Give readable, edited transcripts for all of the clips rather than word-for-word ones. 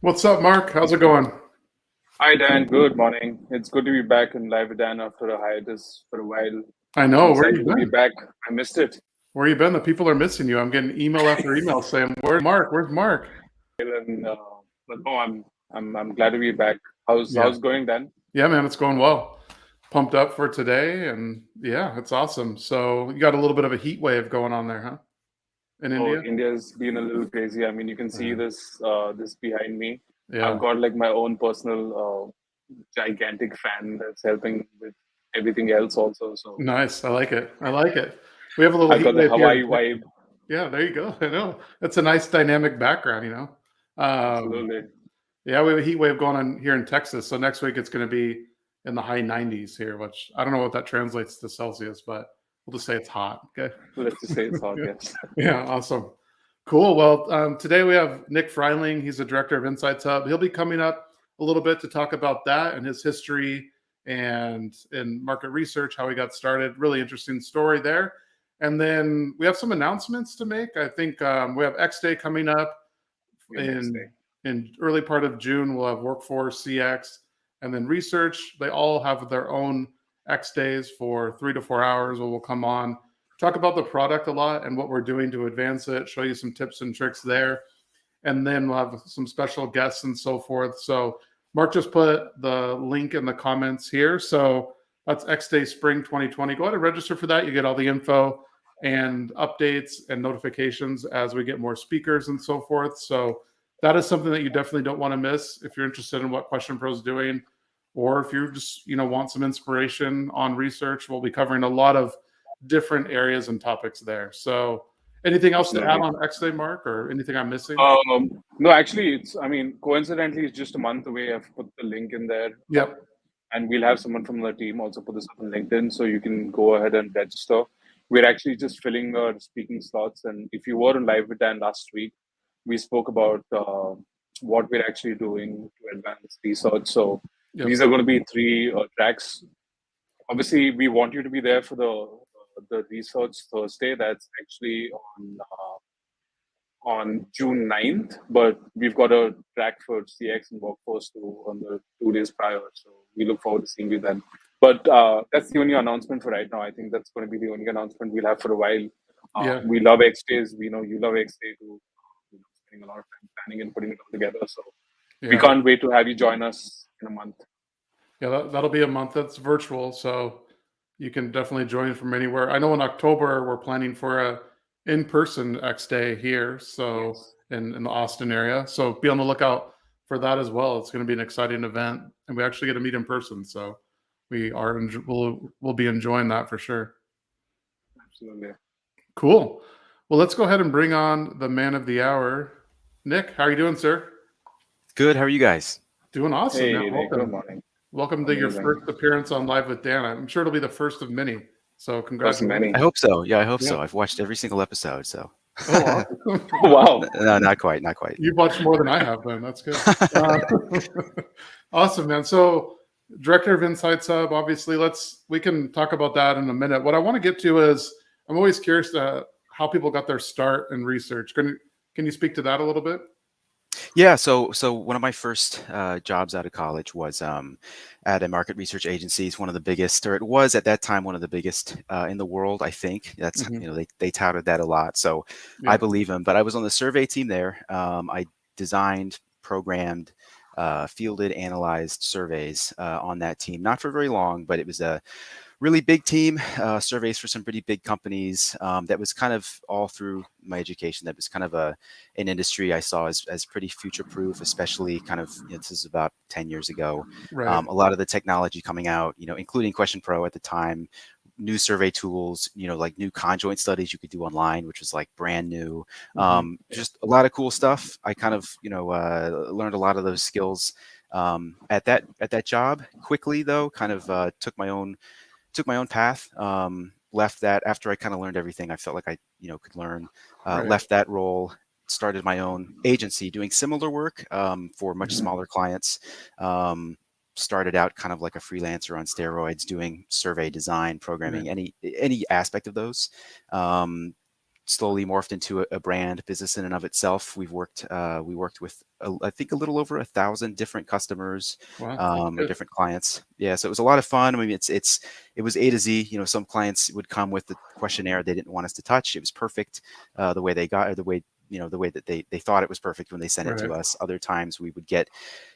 What's up, Mark? How's it going? Hi Dan, good morning. It's good to be back in live with Dan after a hiatus for a while. I I'm know. Where you excited to be been? back. I missed it. Where you been? The people are missing you. I'm getting email after email saying, "Where's Mark? Where's Mark?" And but no, I'm glad to be back. Yeah, How's going, Dan? yeah, man, it's going well. Pumped up for today, and yeah, it's awesome. So you got a little bit of a heat wave going on there, huh? In Oh, India? India's been a little crazy. I mean, you can see Uh, this behind me. I've yeah, got like my own personal gigantic fan that's helping with everything else also. So nice. I like it. I like it. We have a little I heat got the wave here in Hawaii Texas. vibe. Yeah, there you go. I know. It's a nice dynamic background. Um, Absolutely. Yeah, we have a heat wave going on here in Texas. So next week it's going to be in the high 90s here, which I don't know what that translates to Celsius, but we'll just say it's hot. Okay. Let's just say it's hot, Yeah, yes. yeah, awesome. Cool. Well, today we have Nick Freiling. He's the director of InsightsHub. He'll be coming up a little bit to talk about that and his history and in market research, how he got started. Really interesting story there. And then we have some announcements to make. I think we have X Day coming up Yeah, next in day. early part of June. We'll have workforce, CX, and then research. They all have their own X days for 3 to 4 hours where we'll come on, talk about the product a lot and what we're doing to advance it, show you some tips and tricks there. And then we'll have some special guests and so forth. So Mark just put the link in the comments here. So that's X Day Spring 2020. Go ahead and register for that. You get all the info and updates and notifications as we get more speakers and so forth. So that is something that you definitely don't want to miss if you're interested in what QuestionPro is doing, or if you just want some inspiration on research. We'll be covering a lot of different areas and topics there. So anything else to add Absolutely. on X Day, Mark, or anything I'm missing? No, actually, I mean, coincidentally, it's just a month away. I've put the link in there. Yep. And we'll have someone from the team also put this up on LinkedIn. So you can go ahead and register. We're actually just filling our speaking slots. And if you were on live with Dan last week, we spoke about what we're actually doing to advance research. So Yep. these are going to be three tracks. Obviously, we want you to be there for the research Thursday. That's actually on June 9th, but we've got a track for CX and Workforce too on the 2 days prior. So we look forward to seeing you then. But that's the only announcement for right now. I think that's going to be the only announcement we'll have for a while. Yeah. We love X Days. We know you love X Day too. Spending a lot of time planning and putting it all together. So we Yeah. can't wait to have you join us in a month. Yeah. That'll be a month that's virtual. So you can definitely join from anywhere. I know in October we're planning for a in-person X Day here, so Yes. in the Austin area. So be on the lookout for that as well. It's going to be an exciting event, and we actually get to meet in person. So we'll be enjoying that for sure. Absolutely. Cool. Well, let's go ahead and bring on the man of the hour, Nick. How are you doing, sir? Good. How are you guys? Doing awesome, man. Hey, Nick, good Welcome. morning. Welcome to your Amazing. first appearance on Live with Dan. I'm sure it'll be the first of many. So That's many. I congratulations. hope so. Yeah, I hope Yeah. so. I've watched every single episode. So, Oh, awesome. Wow. no, not quite, not quite. You've watched more than I have, then. That's good. Uh, awesome, man. So, director of Insights Hub, obviously, we can talk about that in a minute. What I want to get to is I'm always curious how people got their start in research. Can you speak to that a little bit? Yeah. So one of my first jobs out of college was at a market research agency. It's one of the biggest, or it was at that time one of the biggest in the world. I think that's Mm-hmm. they touted that a lot. So I Yeah. believe them. But I was on the survey team there. I designed, programmed, fielded, analyzed surveys on that team. Not for very long, but it was a really big team, surveys for some pretty big companies. That was kind of all through my education. That was kind of an industry I saw as pretty future proof, especially kind of, this is about 10 years ago. Right. A lot of the technology coming out, including QuestionPro at the time, new survey tools, like new conjoint studies you could do online, which was like brand new. Mm-hmm. Just a lot of cool stuff. I kind of, learned a lot of those skills at that job. Quickly though, kind of took my own path. Left that after I kind of learned everything I felt like I could learn. Right. Left that role, started my own agency doing similar work for much Mm-hmm. smaller clients. Started out kind of like a freelancer on steroids, doing survey design, Right. programming, any aspect of those. slowly morphed into a brand business in and of itself. We worked with I think a little over 1,000 different customers, Wow. or different clients. Yeah, so it was a lot of fun. I mean, it was A to Z. You know, some clients would come with the questionnaire they didn't want us to touch. It was perfect the way they got, or the way, you know, the way that they thought it was perfect when they sent it to Right. us. Other times we would get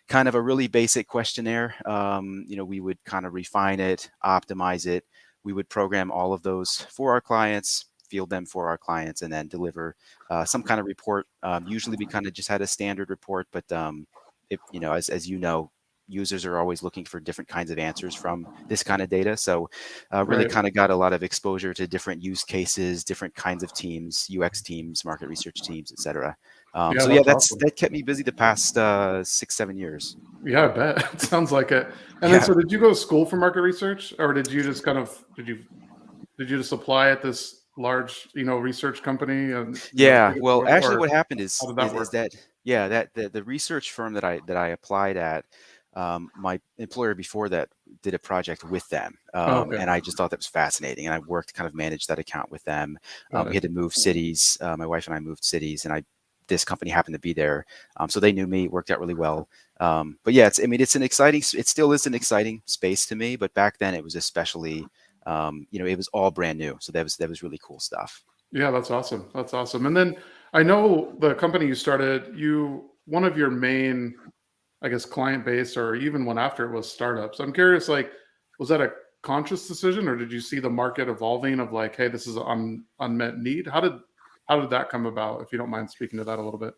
kind of a really basic questionnaire. You know, we would kind of refine it, optimize it. We would program all of those for our clients, field them for our clients, and then deliver some kind of report. Usually we kind of just had a standard report, but you know, as you know, users are always looking for different kinds of answers from this kind of data. So really Right. kind of got a lot of exposure to different use cases, different kinds of teams, UX teams, market research teams, et cetera. Yeah, So yeah, that's awesome. that kept me busy the past 6-7 years. Yeah, I bet. It sounds like it. And then, Yeah. so did you go to school for market research, or did you just did you just apply at this large, research company, and Yeah, get it, well, actually, or what happened how is did that is work? that yeah, that the research firm that I applied at, my employer before that did a project with them, Oh, okay, and I just thought that was fascinating. And I worked kind of managed that account with them. got We it. had to move cities. My wife and I moved cities, and I this company happened to be there, so they knew me. It worked out really well. But yeah, I mean, it still is an exciting space to me. But back then, it was especially, you know, it was all brand new, so that was really cool stuff. Yeah, that's awesome. That's awesome. And then I know the company you started, one of your main, I guess, client base, or even one after it, was startups. I'm curious, like, was that a conscious decision, or did you see the market evolving of like, hey, this is an unmet need? How did that come about? If you don't mind speaking to that a little bit.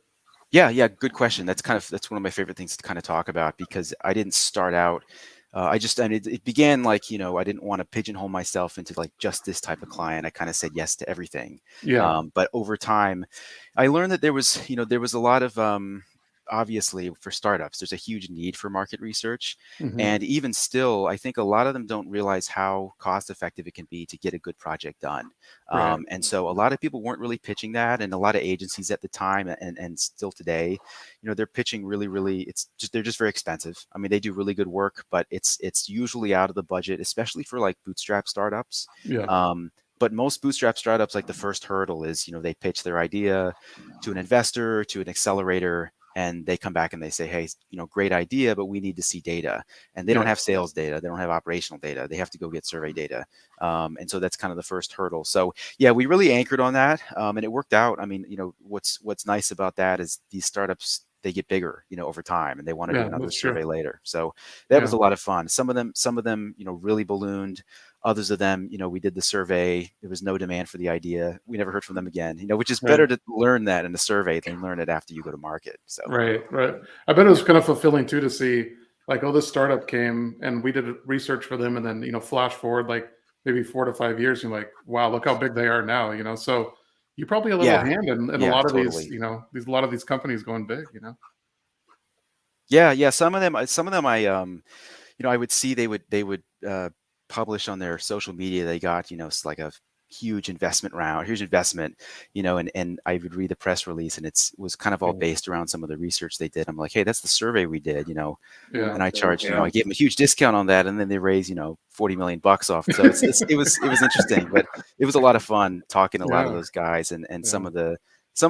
Yeah, yeah, good question. That's one of my favorite things to kind of talk about, because I didn't start out. I mean, it began like, you know, I didn't want to pigeonhole myself into like just this type of client. I kind of said yes to everything. Yeah. But over time, I learned that there was a lot of obviously for startups, there's a huge need for market research, Hmm. and even still, I think a lot of them don't realize how cost effective it can be to get a good project done. Right. And so a lot of people weren't really pitching that, and a lot of agencies at the time and still today, you know, they're pitching really, they're just very expensive. I mean, they do really good work, but it's usually out of the budget, especially for like bootstrap startups. Yeah. But most bootstrap startups, like the first hurdle is, you know, they pitch their idea to an investor, to an accelerator, and they come back and they say, hey, you know, great idea, but we need to see data. And they don't Yeah. have sales data, they don't have operational data, they have to go get survey data. And so that's kind of the first hurdle. So yeah, we really anchored on that, and it worked out. I mean, you know, what's nice about that is these startups, they get bigger, you know, over time, and they want to do Yeah. another That's true. survey later. So that was Yeah. a lot of fun. Some of them, you know, really ballooned. Others of them, you know, we did the survey. There was no demand for the idea. We never heard from them again. You know, which is Right. better to learn that in a survey than learn it after you go to market. So Right. Right. I bet it was kind of fulfilling too to see, like, oh, this startup came and we did research for them, and then flash forward like maybe 4 to 5 years, and you're like, wow, look how big they are now. So you probably had a little yeah, hand in a yeah, lot of these, totally. a lot of these companies going big. Yeah, yeah. Some of them, you know, I would see they would publish on their social media. They got, you know, like a huge investment round, huge investment, you know, and I would read the press release, and was kind of all Yeah. based around some of the research they did. I'm like, hey, that's the survey we did, you know, Yeah. and I charged, you know, Yeah. I gave them a huge discount on that, and then they raised, you know, 40 million bucks off. So it was interesting, but it was a lot of fun talking to a lot of Yeah. those guys, and Yeah. some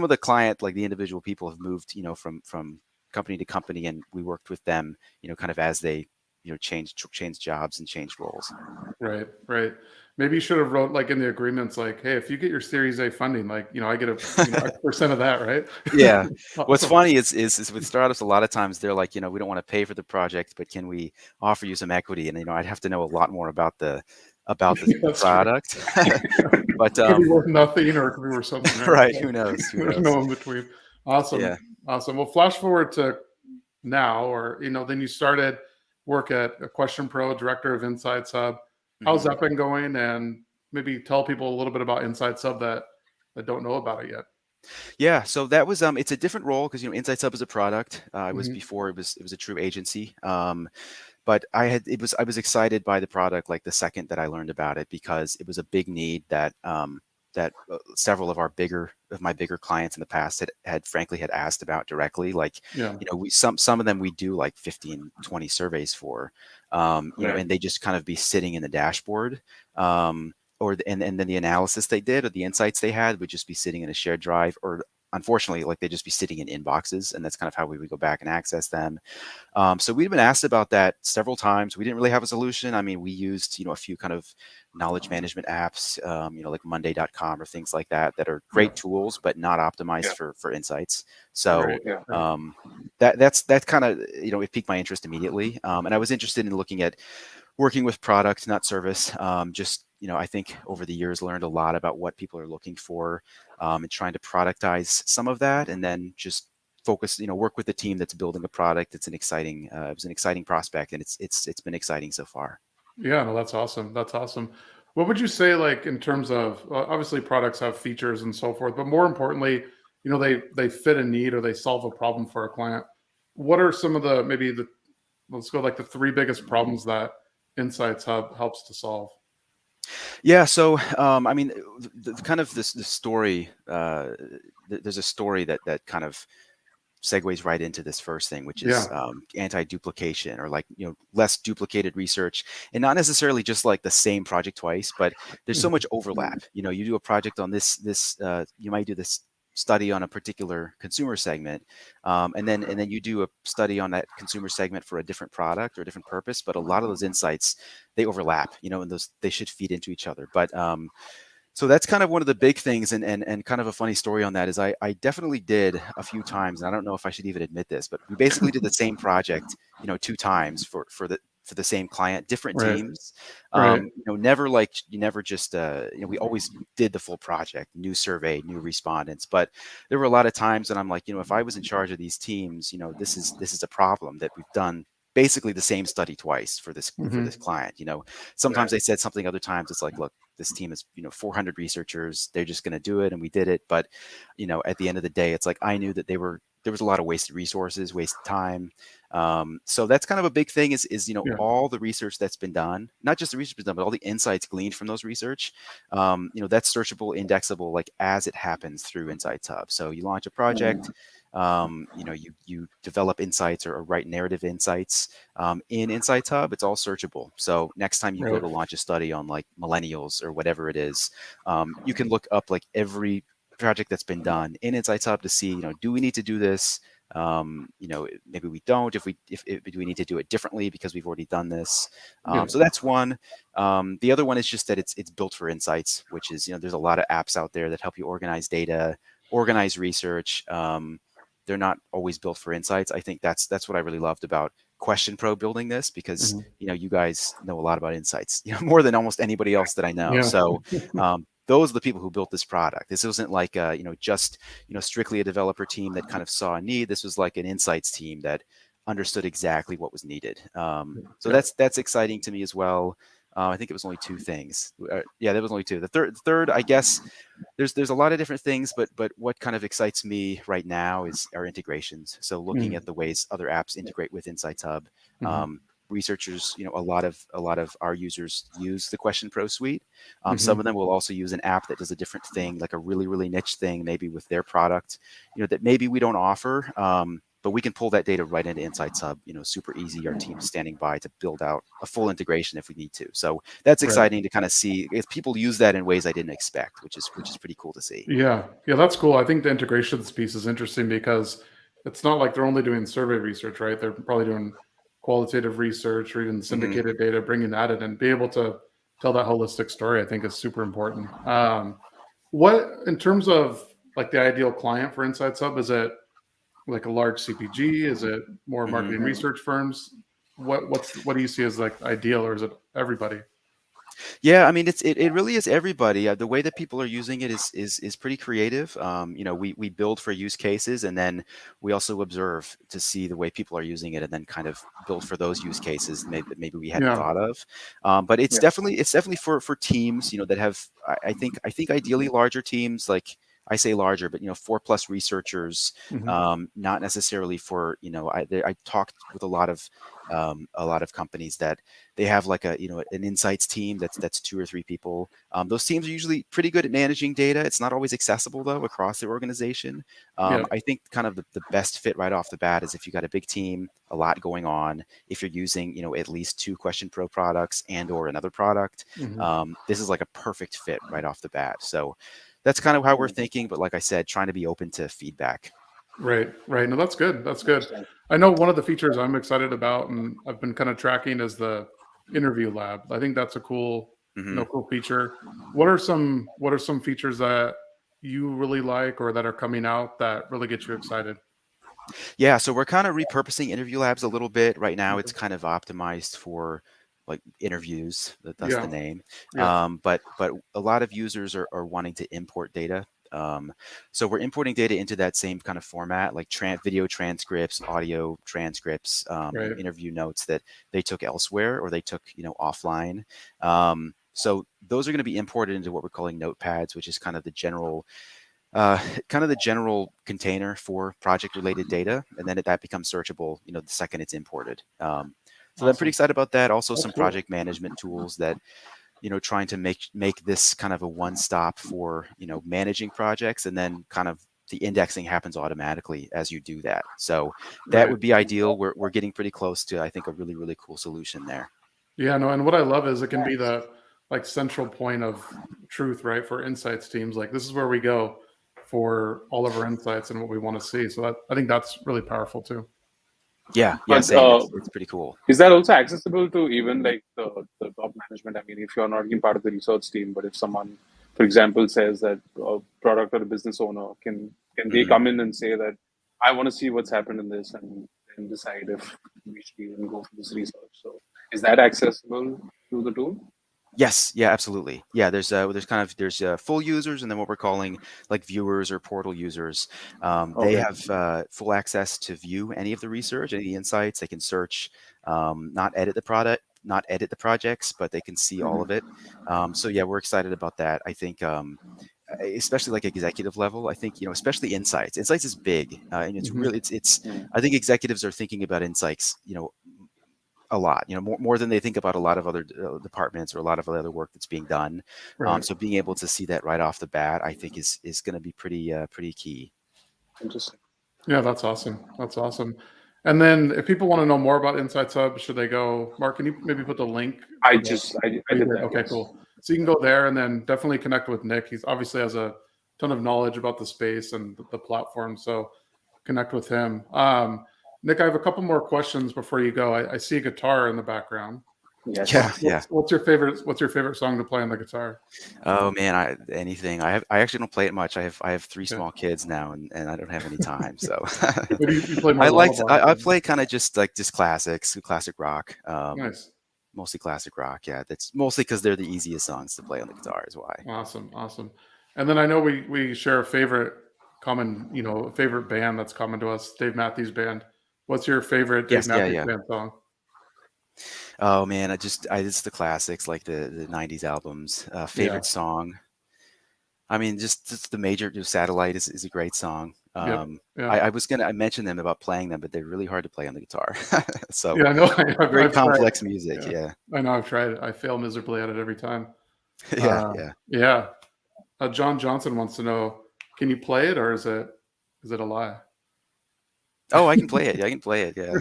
of the client, like the individual people, have moved, you know, from company to company, and we worked with them, you know, kind of as they, you know, changed jobs and changed roles. Right. Right. Maybe you should have wrote like in the agreements, like, hey, if you get your Series A funding, like, I get a X% of that, right? Yeah. What's Awesome. funny is with startups, a lot of times they're like, you know, we don't want to pay for the project, but can we offer you some equity? And, you know, I'd have to know a lot more about the That's true. product. But Could be worth nothing, or it could be worth something, right? right, So who knows? Who there's knows? no in between. Awesome. Yeah. Awesome. Well, flash forward to now, or then you started work at QuestionPro, director of InsightsHub. How's Mhm. that been going? And maybe tell people a little bit about InsightsHub that don't know about it yet. Yeah, so that was it's a different role because, you know, InsightsHub is a product. I was Hmm. before it was a true agency. But I was excited by the product like the second that I learned about it, because it was a big need that several of my bigger clients in the past had frankly had asked about directly. Like, Yeah. you know, some of them we do like 15, 20 surveys for, you know, Right. and they just kind of be sitting in the dashboard. Um, and then the analysis they did or the insights they had would just be sitting in a shared drive, or unfortunately, like they'd just be sitting in inboxes, and that's kind of how we would go back and access them. So we've been asked about that several times. We didn't really have a solution. I mean, we used, a few kind of knowledge management apps, like Monday.com or things like that are great tools, but not optimized for insights. So Right. Yeah. that's kind of, it piqued my interest immediately. And I was interested in looking at working with product, not service. Just, I think over the years learned a lot about what people are looking for, and trying to productize some of that, and then just focus, work with the team that's building a product. It's an exciting, it was an exciting prospect, and it's been exciting so far. Yeah, no, that's awesome. That's awesome. What would you say, like in terms of obviously products have features and so forth, but more importantly, they fit a need or they solve a problem for a client. What are some of the maybe the let's go like the three biggest problems that Insights Hub helps to solve? Yeah. So, I mean, kind of this story. There's a story that kind of segues right into this first thing, which is anti-duplication, or like, less duplicated research, and not necessarily just like the same project twice, but there's so much overlap. You do a project on you might do this study on a particular consumer segment, and then you do a study on that consumer segment for a different product or a different purpose, but a lot of those insights, they overlap, and they should feed into each other. But so that's kind of one of the big things, and kind of a funny story on that is I definitely did a few times, and I don't know if I should even admit this, but we basically did the same project, 2 times for the same client, different Right. teams. Right. Never like you never just we always did the full project, new survey, new respondents, but there were a lot of times when I'm like, if I was in charge of these teams, this is a problem that we've done basically the same study twice for this client. Sometimes they said something, other times it's like, look, this team is 400 researchers, they're just going to do it, and we did it. But at the end of the day, it's like I knew that there was a lot of wasted resources, wasted time. So that's kind of a big thing is all the research that's been done, not just the research that's done, but all the insights gleaned from those research, that's searchable, indexable, like as it happens through InsightsHub. So you launch a project, you develop insights or write narrative insights in InsightsHub. It's all searchable. So next time you go to launch a study on like millennials or whatever it is, you can look up like every project that's been done in InsightsHub to see, do we need to do this? Maybe we don't. If do we need to do it differently because we've already done this? So that's one. The other one is just that it's built for insights, which is, there's a lot of apps out there that help you organize data, organize research. They're not always built for insights. I think that's what I really loved about QuestionPro building this, because you guys know a lot about insights, more than almost anybody else that I know. Yeah. So those are the people who built this product. This wasn't like just strictly a developer team that kind of saw a need. This was like an insights team that understood exactly what was needed. So that's exciting to me as well. I think it was only 2 things. Yeah, there was only 2. The third, I guess, there's a lot of different things, but what kind of excites me right now is our integrations. So looking at the ways other apps integrate with InsightsHub. Researchers, a lot of our users use the QuestionPro suite. Some of them will also use an app that does a different thing, like a really, really niche thing, maybe with their product, that maybe we don't offer. But we can pull that data right into InsightsHub, super easy. Our team's standing by to build out a full integration if we need to. So that's exciting to kind of see if people use that in ways I didn't expect, which is pretty cool to see. Yeah, that's cool. I think the integrations piece is interesting because it's not like they're only doing survey research, right? They're probably doing qualitative research or even syndicated data, bringing that in and be able to tell that holistic story, I think is super important. What, in terms of like the ideal client for InsightsHub, is it like a large CPG? Is it more marketing research firms? What do you see as like ideal, or is it everybody? Yeah, I mean, it really is everybody. The way that people are using it is pretty creative. We build for use cases, and then we also observe to see the way people are using it, and then kind of build for those use cases maybe we hadn't thought of. But it's definitely for teams, that have, I think ideally larger teams. Like I say larger, but 4+ researchers, Mhm. not necessarily for, I talked with a lot of companies that they have like an insights team that's 2 or 3 people. Those teams are usually pretty good at managing data. It's not always accessible though across the organization. Yeah. I think kind of the best fit right off the bat is if you got a big team, a lot going on, if you're using at least 2 QuestionPro products and or another product. Mhm. This is like a perfect fit right off the bat. So that's kind of how we're thinking. But like I said, trying to be open to feedback. Right, right. No, that's good. That's good. Interesting. I know one of the features I'm excited about, and I've been kind of tracking, is the interview lab. I think that's a cool, Hmm. cool feature. What are some features that you really like or that are coming out that really get you excited? Yeah, so we're kind of repurposing interview labs a little bit. Right now, it's Okay. kind of optimized for like interviews. That's the Yeah, name. yeah, But a lot of users are wanting to import data. So we're importing data into that same kind of format, like video transcripts, audio transcripts, right, interview notes that they took elsewhere or they took offline. So those are going to be imported into what we're calling notepads, which is uh, kind of the general container for project related data, and then that becomes searchable the second it's imported. So I'm pretty awesome. excited about that. Also That's some cool. project management tools that trying to make this kind of a one stop for managing projects, and then kind of the indexing happens automatically as you do that. So that Right. would be ideal. We're getting pretty close to, I think, a really, really cool solution there. Yeah, no, and what I love is it can be the like central point of truth, right? For insights teams, like this is where we go for all of our insights and what we want to see. So that I think that's really powerful too. Yeah, But same. It's pretty cool. is that also accessible to even like the top management? I mean, if you're not even part of the research team, but if someone, for example, says that a product or a business owner can they Mhm. come in and say that I want to see what's happened in this and then decide if we should even go for this research. So is that accessible to the tool? Yes, yeah, absolutely. Yeah, there's full users and then what we're calling like viewers or portal users. They Okay. have full access to view any of the research, any of the insights. They can search, not edit the projects, but they can see all of Mhm. it. So yeah, we're excited about that. I think especially like executive level, I think especially insights. Insights is big, and it's Mhm. really it's. Mm. I think executives are thinking about insights, a lot, more than they think about a lot of other departments or a lot of other work that's being done. Right. So being able to see that right off the bat, I think is going to be pretty key. Interesting. Yeah, that's awesome. That's awesome. And then if people want to know more about Insights Hub, should they go? Mark, can you maybe put the link I for the? just I Oh, you did did? that, Okay, yes. cool. So you can go there and then definitely connect with Nick. He's obviously has a ton of knowledge about the space and the platform. So connect with him. Nick, I have a couple more questions before you go. I see a guitar in the background. Yeah, Yes. yeah. What's your favorite? What's your favorite song to play on the guitar? Oh man, anything. I actually don't play it much. I have 3 Okay. small kids now, and I don't have any time. So Maybe you play more I lullabies. play kind of just classics, classic rock. Nice. Mostly classic rock. Yeah, that's mostly because they're the easiest songs to play on the guitar. Is why. Awesome, awesome. And then I know we share a favorite common, a favorite band that's common to us, Dave Matthews Band. What's your favorite Dave Yes, yeah, Matthews yeah. Band song? Oh man, it's the classics like the '90s albums. Yeah. Favorite song. I mean, just the major Satellite is a great song. Yep. Yeah. I mentioned them about playing them, but they're really hard to play on the guitar. So Yeah, I know. very I've tried. complex music. Yeah. Yeah. I know I've tried it. I fail miserably at it every time. Yeah, yeah. Yeah. John Johnson wants to know, can you play it or is it a lie? Oh, I can play it. Yeah, I can play it. Yeah.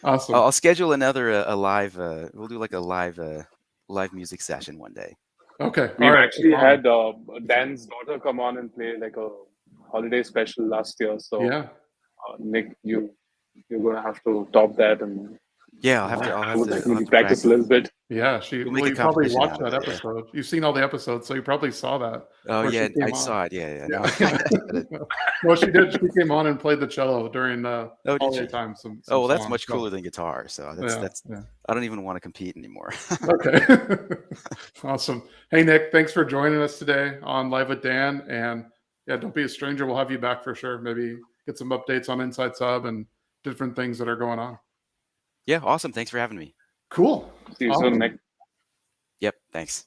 Awesome. I'll schedule another a live. We'll do like a live music session one day. Okay. All We've right. actually Fine. had Dan's daughter come on and play like a holiday special last year. So Yeah. Nick, you're gonna have to top that, and Yeah, All right. I'll I have would to I'll definitely have to practice a practice. little bit. Yeah, We'll make well, a you probably competition watched out of that it. Yeah. episode. You've seen all the episodes, so you probably saw that Oh where she yeah, I came on. saw it. Yeah, yeah. No, Yeah, I yeah. got it. No, she did. She came on and played the cello during the Oh, did holiday she? time, Oh, some well, that's songs. much So cooler than guitar. So yeah, that's yeah. I don't even want to compete anymore. Okay. Awesome. Hey Nick, thanks for joining us today on Live with Dan. And yeah, don't be a stranger. We'll have you back for sure. Maybe get some updates on InsightsHub and different things that are going on. Yeah, awesome. Thanks for having me. Cool. See you soon, Awesome. Nick. Yep, thanks.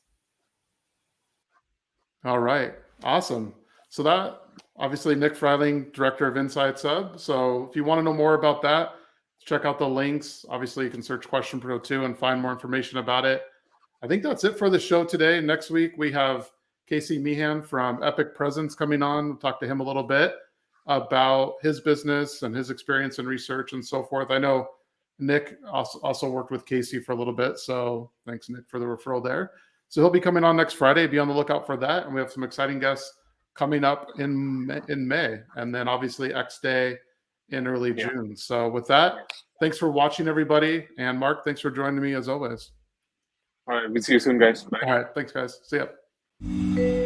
All right. Awesome. So that obviously Nick Freiling, director of InsightsHub. So if you want to know more about that, check out the links. Obviously, you can search QuestionPro 2 and find more information about it. I think that's it for the show today. Next week, we have Casey Meehan from Epic Presence coming on. We'll talk to him a little bit about his business and his experience in research and so forth. I know Nick also worked with Casey for a little bit. So thanks, Nick, for the referral there. So he'll be coming on next Friday. Be on the lookout for that. And we have some exciting guests coming up in May. And then obviously X Day in early June. So with that, thanks for watching, everybody. And Mark, thanks for joining me as always. All right. We'll see you soon, guys. Bye. All right. Thanks, guys. See ya.